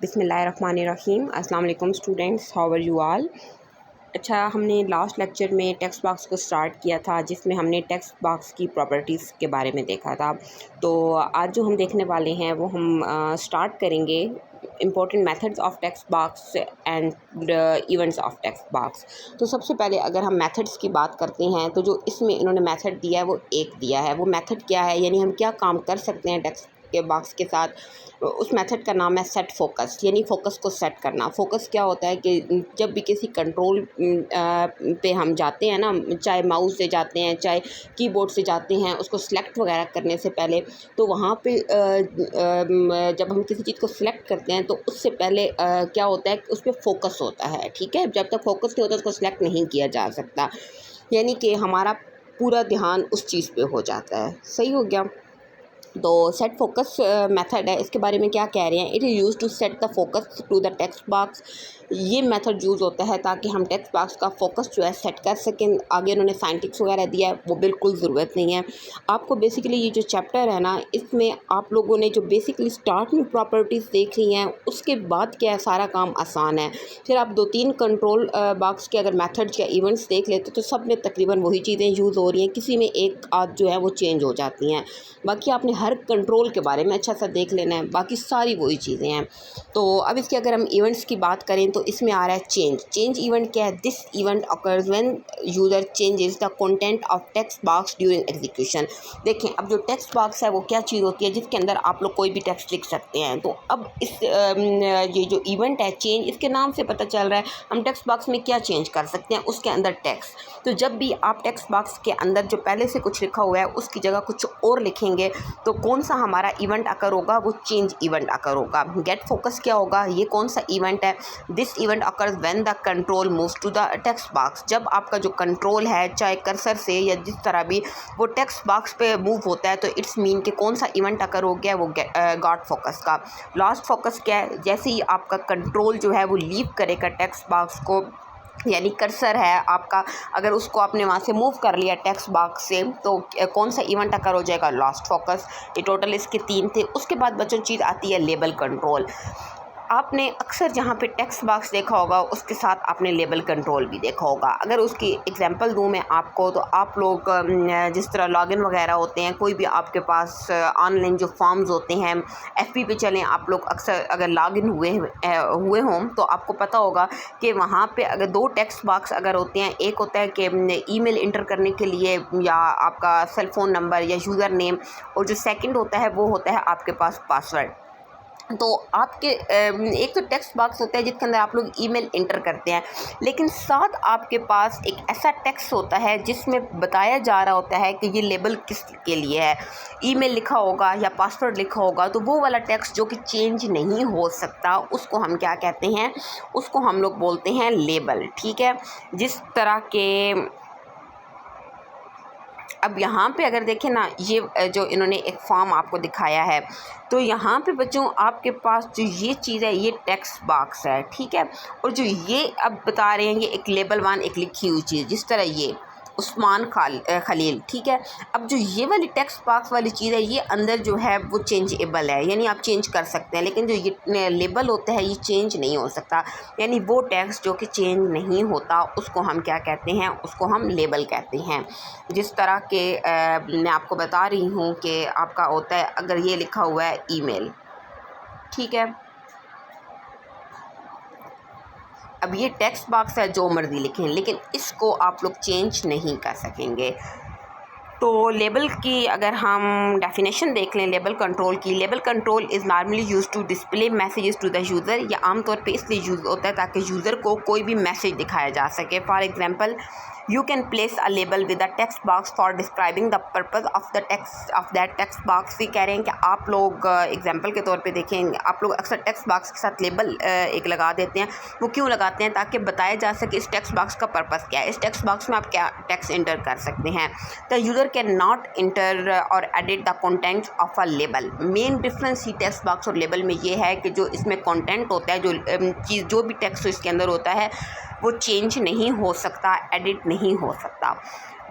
बिस्मिल्लाहिर्रहमानिर्रहीम। अस्सलाम वालेकुम students, how are you all. अच्छा, हमने लास्ट लेक्चर में टेक्स्ट बॉक्स को स्टार्ट किया था जिसमें हमने टेक्स्ट बॉक्स की प्रॉपर्टीज़ के बारे में देखा था। तो आज जो हम देखने वाले हैं वो हम स्टार्ट करेंगे important methods of text box and events of text box. तो सबसे पहले अगर हम मेथड्स की बात करते हैं तो जो इसमें इन्होंने मेथड दिया है वो एक दिया है। वो मेथड क्या है, यानी हम क्या काम कर सकते हैं टेक्स्ट के बॉक्स के साथ, उस मेथड का नाम है सेट फोकस, यानी फ़ोकस को सेट करना। फ़ोकस क्या होता है कि जब भी किसी कंट्रोल पे हम जाते हैं ना, चाहे माउस से जाते हैं चाहे कीबोर्ड से जाते हैं, उसको सिलेक्ट वगैरह करने से पहले, तो वहाँ पे जब हम किसी चीज़ को सिलेक्ट करते हैं तो उससे पहले क्या होता है कि उस पर फोकस होता है। ठीक है, जब तक फोकस नहीं होता उसको सिलेक्ट नहीं किया जा सकता, यानी कि हमारा पूरा ध्यान उस चीज़ पे हो जाता है। सही हो गया। तो सेट फोकस मेथड है, इसके बारे में क्या कह रहे हैं, it is use to set the focus to the text box. ये मेथड यूज़ होता है ताकि हम टेक्स्ट बॉक्स का फोकस जो है सेट कर सकें। आगे उन्होंने साइंटिक्स वगैरह दिया है, वो बिल्कुल ज़रूरत नहीं है आपको। बेसिकली ये जो चैप्टर है ना, इसमें आप लोगों ने जो बेसिकली स्टार्ट में प्रॉपर्टीज़ देख रही हैं, उसके बाद क्या है, सारा काम आसान है। फिर आप 2-3 कंट्रोल बॉक्स के अगर मेथड्स या इवेंट्स देख लेते तो सब में तकरीबन वही चीज़ें यूज़ हो रही हैं, किसी में एक आध जो है वो चेंज हो जाती हैं। बाकी आपने हर कंट्रोल के बारे में अच्छा सा देख लेना है, बाकी सारी वही चीज़ें हैं। तो अब इसके अगर हम इवेंट्स की बात करें तो इसमें आ रहा है चेंज इवेंट क्या है, this event occurs when user changes the content of text box during execution. देखें, अब जो टेक्स्ट बॉक्स है वो क्या चीज़ होती है जिसके अंदर आप लोग कोई भी टेक्स्ट लिख सकते हैं। तो अब इस ये जो इवेंट है चेंज, इसके नाम से पता चल रहा है हम टेक्स्ट बॉक्स में क्या चेंज कर सकते हैं, उसके अंदर टेक्स्ट। तो जब भी आप टेक्स्ट बॉक्स के अंदर जो पहले से कुछ लिखा हुआ है उसकी जगह कुछ और लिखेंगे तो कौन सा हमारा इवेंट अकर होगा, वो चेंज इवेंट अकर होगा। गेट फोकस क्या होगा, ये कौन सा इवेंट है, this event occurs when the control moves to the text box. जब आपका जो कंट्रोल है, चाहे कर्सर से या जिस तरह भी, वो टेक्स्ट बॉक्स पे मूव होता है, तो इट्स मीन कि कौन सा इवेंट अकर हो गया, वो गॉट फोकस का। लॉस्ट फोकस क्या है, जैसे ही आपका कंट्रोल जो है वो लीव करेगा टेक्स्ट बॉक्स को, यानी कर्सर है आपका, अगर उसको आपने वहाँ से मूव कर लिया टेक्स्ट बॉक्स से, तो कौन सा इवेंट अकर हो जाएगा, लॉस्ट फोकस। ये टोटल इसके 3 थे। उसके बाद बच्चों चीज़ आती है लेबल कंट्रोल। आपने अक्सर जहाँ पे टेक्स्ट बॉक्स देखा होगा उसके साथ आपने लेबल कंट्रोल भी देखा होगा। अगर उसकी एग्जांपल दूँ मैं आपको, तो आप लोग जिस तरह लॉगिन वगैरह होते हैं, कोई भी आपके पास ऑनलाइन जो फॉर्म्स होते हैं, एफबी पे चलें आप लोग, अक्सर अगर लॉगिन हुए हों तो आपको पता होगा कि वहाँ पे अगर 2 टेक्स्ट बॉक्स अगर होते हैं, एक होता है कि ईमेल इंटर करने के लिए या आपका सेल फ़ोन नंबर या यूज़र नेम, और जो सेकंड होता है वो होता है आपके पास पासवर्ड। तो आपके एक तो टेक्स्ट बॉक्स होता है जिसके अंदर आप लोग ईमेल इंटर करते हैं, लेकिन साथ आपके पास एक ऐसा टेक्स्ट होता है जिसमें बताया जा रहा होता है कि ये लेबल किस के लिए है। ईमेल लिखा होगा या पासवर्ड लिखा होगा, तो वो वाला टेक्स्ट जो कि चेंज नहीं हो सकता, उसको हम क्या कहते हैं, उसको हम लोग बोलते हैं लेबल। ठीक है, जिस तरह के अब यहाँ पे अगर देखें ना, ये जो इन्होंने एक फॉर्म आपको दिखाया है, तो यहाँ पे बच्चों आपके पास जो ये चीज़ है ये टेक्स्ट बॉक्स है। ठीक है, और जो ये अब बता रहे हैं ये एक लेबल 1, एक लिखी हुई चीज़, जिस तरह ये उस्मान खलील। ठीक है, अब जो ये वाली टेक्स्ट बॉक्स वाली चीज़ है, ये अंदर जो है वो चेंजेबल है, यानी आप चेंज कर सकते हैं, लेकिन जो ये लेबल होता है ये चेंज नहीं हो सकता। यानी वो टेक्स्ट जो कि चेंज नहीं होता उसको हम क्या कहते हैं, उसको हम लेबल कहते हैं। जिस तरह के मैं आपको बता रही हूँ कि आपका होता है, अगर ये लिखा हुआ है ईमेल, ठीक है, अब ये टेक्स्ट बॉक्स है, जो मर्ज़ी लिखें, लेकिन इसको आप लोग चेंज नहीं कर सकेंगे। तो लेबल की अगर हम डेफिनेशन देख लें लेबल कंट्रोल की, label control is normally use to display messages to the user. ये आमतौर पे इसलिए यूज़ होता है ताकि यूज़र को कोई भी मैसेज दिखाया जा सके। For example, you can place a label with a text box for describing the purpose of the text of that text box. ये कह रहे हैं कि आप लोग एग्जांपल के तौर पे देखें, आप लोग अक्सर टेक्स्ट बॉक्स के साथ लेबल एक लगा देते हैं। वो क्यों लगाते हैं, ताकि बताया जा सके इस टेक्स्ट बॉक्स का पर्पज़ क्या है, इस टेक्स्ट बॉक्स में आप क्या टेक्स्ट इंटर कर सकते हैं। The user can not enter और edit the content of a label. Main difference ही टेक्स्ट बॉक्स और लेबल में ये है कि जो इसमें कंटेंट होता है, जो चीज़, जो भी टेक्स्ट इसके अंदर होता है, वो चेंज नहीं हो सकता, एडिट नहीं हो सकता।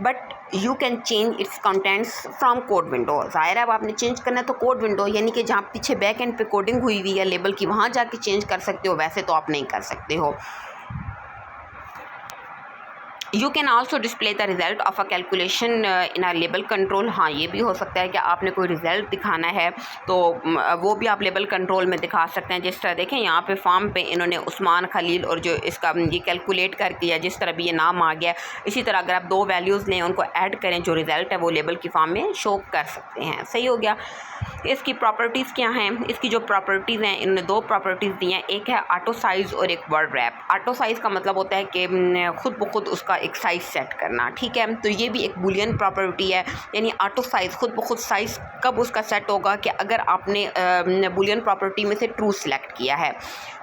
But you can change it's contents from code window. ज़ाहिर है अब आपने चेंज करना है तो कोड विंडो यानी कि जहाँ पीछे बैक एंड पे कोडिंग हुई हुई है लेबल की, वहाँ जाके चेंज कर सकते हो, वैसे तो आप नहीं कर सकते हो। You can also display the result of a calculation in are label control. हाँ, ये भी हो सकता है कि आपने कोई रिज़ल्ट दिखाना है तो वो भी आप लेबल कंट्रोल में दिखा सकते हैं। जिस तरह देखें यहाँ पे फॉर्म पे इन्होंने उस्मान खलील और जो इसका ये कैलकुलेट कर दिया, जिस तरह भी ये नाम आ गया, इसी तरह अगर आप दो वैल्यूज़ लें उनको ऐड करें, जो रिज़ल्ट है वो लेबल की फॉर्म में शो कर सकते हैं। सही हो गया। इसकी प्रॉपर्टीज़ क्या हैं? इसकी जो प्रॉपर्टीज़ हैं, इन्होंने दो प्रॉपर्टीज़ दी हैं, एक है ऑटो साइज़ और एक वर्ड रैप। ऑटो साइज़ का मतलब होता है कि खुद ब खुद उसका एक साइज़ सेट करना, ठीक है। तो ये भी एक बूलियन प्रॉपर्टी है, यानी ऑटो साइज़, खुद ब खुद साइज़ कब उसका सेट होगा कि अगर आपने बूलियन प्रॉपर्टी में से ट्रू सेलेक्ट किया है,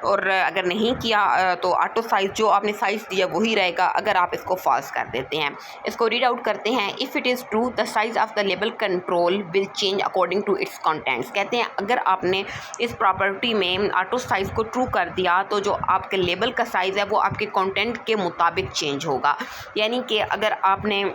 और अगर नहीं किया तो ऑटो साइज़ जो आपने साइज़ दिया वही रहेगा अगर आप इसको फॉल्स कर देते हैं। इसको रीड आउट करते हैं। If it is true the size of the label control will change according to its contents. कहते हैं अगर आपने इस प्रॉपर्टी में ऑटो साइज़ को ट्रू कर दिया तो जो आपके लेबल का साइज़ है वो आपके कंटेंट के मुताबिक चेंज होगा। यानी कि अगर आपने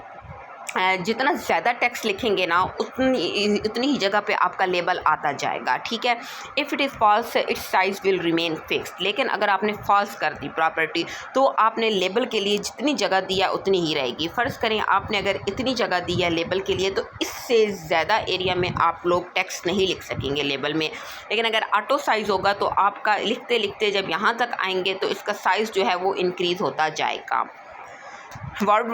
जितना ज़्यादा टेक्स्ट लिखेंगे ना उतनी ही जगह पे आपका लेबल आता जाएगा, ठीक है। If it is false its size will remain fixed. लेकिन अगर आपने फॉल्स कर दी प्रॉपर्टी तो आपने लेबल के लिए जितनी जगह दिया उतनी ही रहेगी। फ़र्ज़ करें आपने अगर इतनी जगह दी है लेबल के लिए तो इससे ज़्यादा एरिया में आप लोग टेक्स्ट नहीं लिख सकेंगे लेबल में। लेकिन अगर ऑटो साइज़ होगा तो आपका लिखते लिखते जब यहाँ तक आएंगे तो इसका साइज़ जो है वो इंक्रीज़ होता जाएगा। वर्ड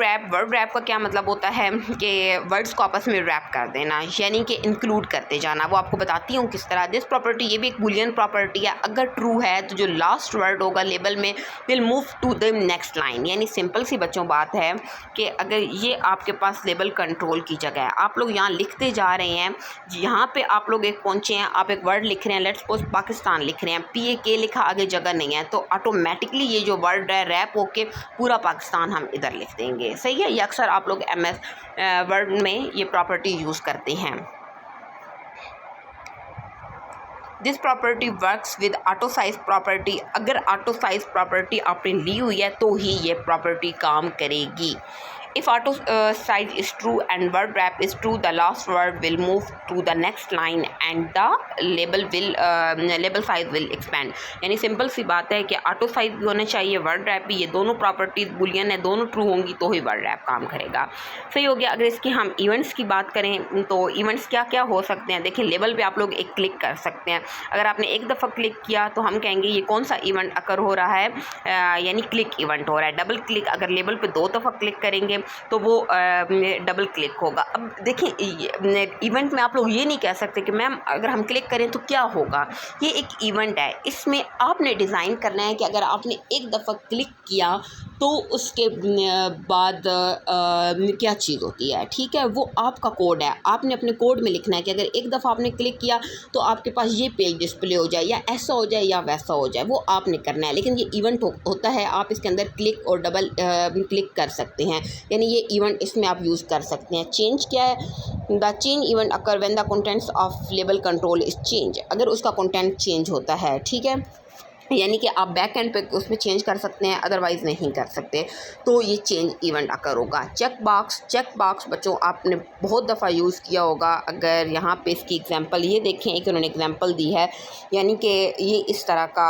रैप का क्या मतलब होता है कि वर्ड्स को आपस में रैप कर देना, यानी कि इंक्लूड करते जाना। वो आपको बताती हूँ किस तरह। दिस प्रॉपर्टी, ये भी एक बूलियन प्रॉपर्टी है। अगर ट्रू है तो जो लास्ट वर्ड होगा लेबल में will move to the next line. यानी सिंपल सी बच्चों बात है कि अगर ये आपके पास लेबल कंट्रोल की जगह है, आप लोग यहाँ लिखते जा रहे हैं, यहाँ पे आप लोग एक पहुँचे हैं, आप एक वर्ड लिख रहे हैं, लेट्स सपोज पाकिस्तान लिख रहे हैं, PAK लिखा, आगे जगह नहीं है, तो ऑटोमेटिकली ये जो वर्ड है रैप होके पूरा पाकिस्तान हम इधर लिख देंगे। सही है। ये अक्सर आप लोग MS वर्ड में ये प्रॉपर्टी यूज़ करते हैं। This property works with auto size property. अगर ऑटो साइज प्रॉपर्टी आपने ली हुई है तो ही ये प्रॉपर्टी काम करेगी। If auto size is true and word wrap is true, the last word will move to the next line and the label size will expand। यानी simple सी बात है कि ऑटो साइज भी होना चाहिए, वर्ड रैप भी, ये दोनों प्रॉपर्टीज बुलियन है, दोनों ट्रू होंगी तो ही वर्ड रैप काम करेगा। सही हो गया। अगर इसकी हम इवेंट्स की बात करें तो इवेंट्स क्या क्या हो सकते हैं? देखिए लेबल पे आप लोग एक क्लिक कर सकते हैं। अगर आपने एक दफ़ा क्लिक किया तो हम कहेंगे ये कौन सा इवेंट अकर हो रहा है, यानी क्लिक इवेंट हो रहा है। डबल क्लिक, अगर लेबल पे 2 दफ़ा क्लिक करेंगे तो वो डबल क्लिक होगा। अब देखिए इवेंट में आप लोग ये नहीं कह सकते कि मैम अगर हम क्लिक करें तो क्या होगा। ये एक इवेंट है, इसमें आपने डिज़ाइन करना है कि अगर आपने एक दफ़ा क्लिक किया तो उसके बाद क्या चीज़ होती है, ठीक है। वो आपका कोड है, आपने अपने कोड में लिखना है कि अगर एक दफ़ा आपने क्लिक किया तो आपके पास ये पेज डिस्प्ले हो जाए, या ऐसा हो जाए या वैसा हो जाए, वो आपने करना है। लेकिन ये इवेंट होता है, आप इसके अंदर क्लिक और डबल क्लिक कर सकते हैं, यानी ये इवेंट इसमें आप यूज़ कर सकते हैं। चेंज क्या है? The change event occur when the contents of label control is change. अगर उसका कंटेंट चेंज होता है, ठीक है, यानी कि आप बैक एंड पे उसमें चेंज कर सकते हैं, अदरवाइज़ नहीं कर सकते, तो ये चेंज इवेंट अकर होगा। चेक बॉक्स बच्चों आपने बहुत दफ़ा यूज़ किया होगा। अगर यहाँ पे इसकी एग्जांपल ये देखें, एक उन्होंने एग्जांपल दी है, यानी कि ये इस तरह का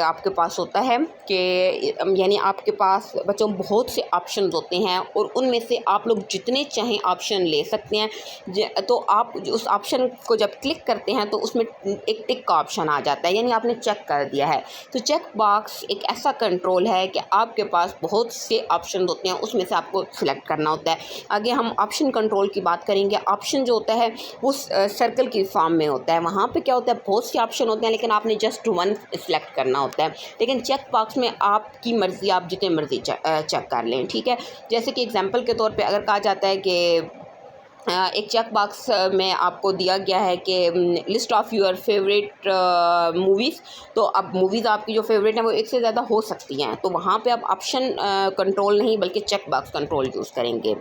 आपके पास होता है कि यानी आपके पास बच्चों बहुत से ऑप्शन होते हैं और उनमें से आप लोग जितने चाहें ऑप्शन ले सकते हैं। तो आप उस ऑप्शन को जब क्लिक करते हैं तो उसमें एक टिक का ऑप्शन आ जाता है, यानी आपने चेक कर दिया है। तो चेक बॉक्स एक ऐसा कंट्रोल है कि आपके पास बहुत से ऑप्शन होते हैं, उसमें से आपको सिलेक्ट करना होता है। आगे हम ऑप्शन कंट्रोल की बात करेंगे। ऑप्शन जो होता है वो सर्कल की फॉर्म में होता है। वहाँ पे क्या होता है, बहुत से ऑप्शन होते हैं लेकिन आपने जस्ट वन सिलेक्ट करना होता है। लेकिन चेक बॉक्स में आपकी मर्ज़ी, आप जितने मर्ज़ी चेक कर लें, ठीक है। जैसे कि एग्जांपल के तौर पे अगर कहा जाता है कि एक चेक बॉक्स में आपको दिया गया है कि list of your favourite movies, तो अब मूवीज़ आपकी जो फेवरेट हैं वो एक से ज़्यादा हो सकती हैं, तो वहाँ पे आप ऑप्शन कंट्रोल नहीं बल्कि चेक बॉक्स कंट्रोल यूज़ करेंगे।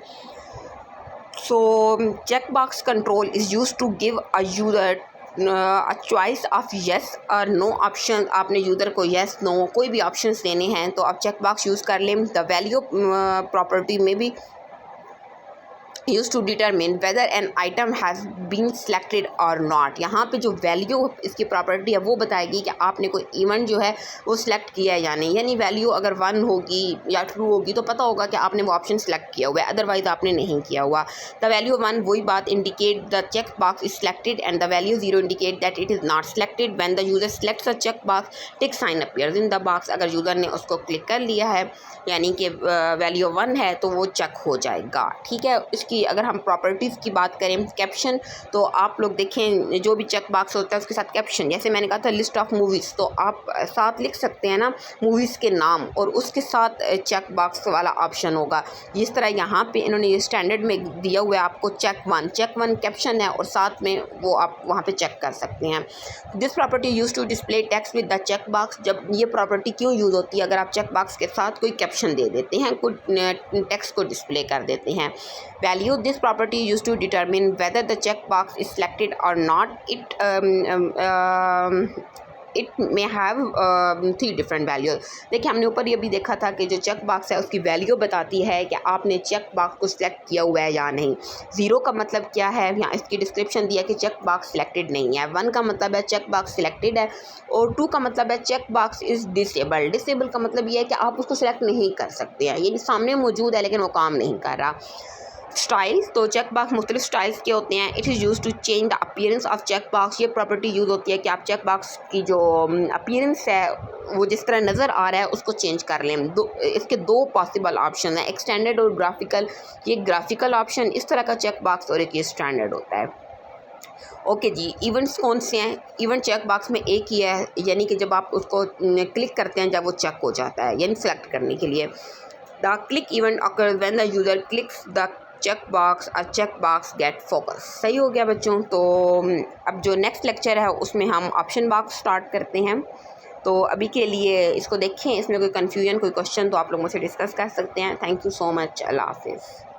So check box control is use to give a user a choice of yes और नो ऑप्शन। आपने यूज़र को येस नो कोई भी ऑप्शंस देने हैं तो आप चेक बॉक्स यूज़ कर लें। द वैल्यू प्रॉपर्टी में भी use to determine whether an item has been selected और नॉट। यहाँ पे जो वैल्यू इसकी प्रॉपर्टी है वो बताएगी कि आपने कोई इवेंट जो है वो सिलेक्ट किया है या नहीं। यानी वैल्यू अगर 1 होगी या ट्रू होगी तो पता होगा कि आपने वो ऑप्शन सेलेक्ट किया हुआ है, अदरवाइज आपने नहीं किया हुआ। द वैल्यू 1 वही बात indicate the check box is selected and the value 0 indicate that it is not selected. When the user selects a check box tick sign appears in the box. अगर user ने उसको click कर लिया है यानी कि वैल्यू 1 है तो वो चेक हो जाएगा। ठीक है, इसकी अगर हम प्रॉपर्टीज़ की बात करें, कैप्शन, तो आप लोग देखें जो भी चेक बॉक्स होता है उसके साथ कैप्शन, जैसे मैंने कहा था लिस्ट ऑफ मूवीज़, तो आप साथ लिख सकते हैं ना मूवीज़ के नाम और उसके साथ चेक बॉक्स वाला ऑप्शन होगा। जिस तरह यहाँ पे इन्होंने ये स्टैंडर्ड में दिया हुआ है आपको चेक वन कैप्शन है और साथ में वो आप वहाँ पे चेक कर सकते हैं। This property use to display text with the check box. जब ये प्रॉपर्टी क्यों यूज़ होती है, अगर आप चेक बॉक्स के साथ कोई कैप्शन दे देते हैं, कोई टेक्स्ट को डिस्प्ले कर देते हैं। Value, this property use to determine whether the check box is selected और नॉट। It may have 3 different values. देखिए हमने ऊपर ये भी देखा था कि जो चेक बॉक्स है उसकी वैल्यू बताती है कि आपने चेक बॉक्स को सिलेक्ट किया हुआ है या नहीं। 0 का मतलब क्या है, यहाँ इसकी डिस्क्रिप्शन दिया कि चेक बॉक्स सिलेक्टेड नहीं है। 1 का मतलब है चेक बॉक्स सिलेक्टेड है और 2 का मतलब है check box is disabled. Disable का मतलब ये है कि आप उसको सिलेक्ट नहीं कर सकते हैं, यानी सामने मौजूद है लेकिन वो काम नहीं कर रहा। स्टाइल्स, तो चेक बॉक्स मुख्तलिफ स्टाइल्स के होते हैं। It is use to change the appearance of check box. ये प्रॉपर्टी यूज़ होती है कि आप चेक बॉक्स की जो अपीयरेंस है वो जिस तरह नज़र आ रहा है उसको चेंज कर लें। इसके 2 पॉसिबल ऑप्शन हैं, एक स्टैंडर्ड और ग्राफिकल। ये ग्राफिकल ऑप्शन इस तरह का चेक बॉक्स और एक ये स्टैंडर्ड होता है। ओके जी, इवेंट्स कौन से हैं? इवेंट चेक बॉक्स में एक ही है, यानी कि जब आप उसको क्लिक करते हैं जब वो चेक हो जाता है, यानी सेलेक्ट करने के लिए। The click event occurs when the user clicks the check box or check box get focus। सही हो गया बच्चों। तो अब जो नेक्स्ट लेक्चर है उसमें हम ऑप्शन बॉक्स स्टार्ट करते हैं। तो अभी के लिए इसको देखें, इसमें कोई कन्फ्यूजन कोई क्वेश्चन तो आप लोग मुझसे डिस्कस कर सकते हैं। Thank you so much. अल्लाह हाफिज़।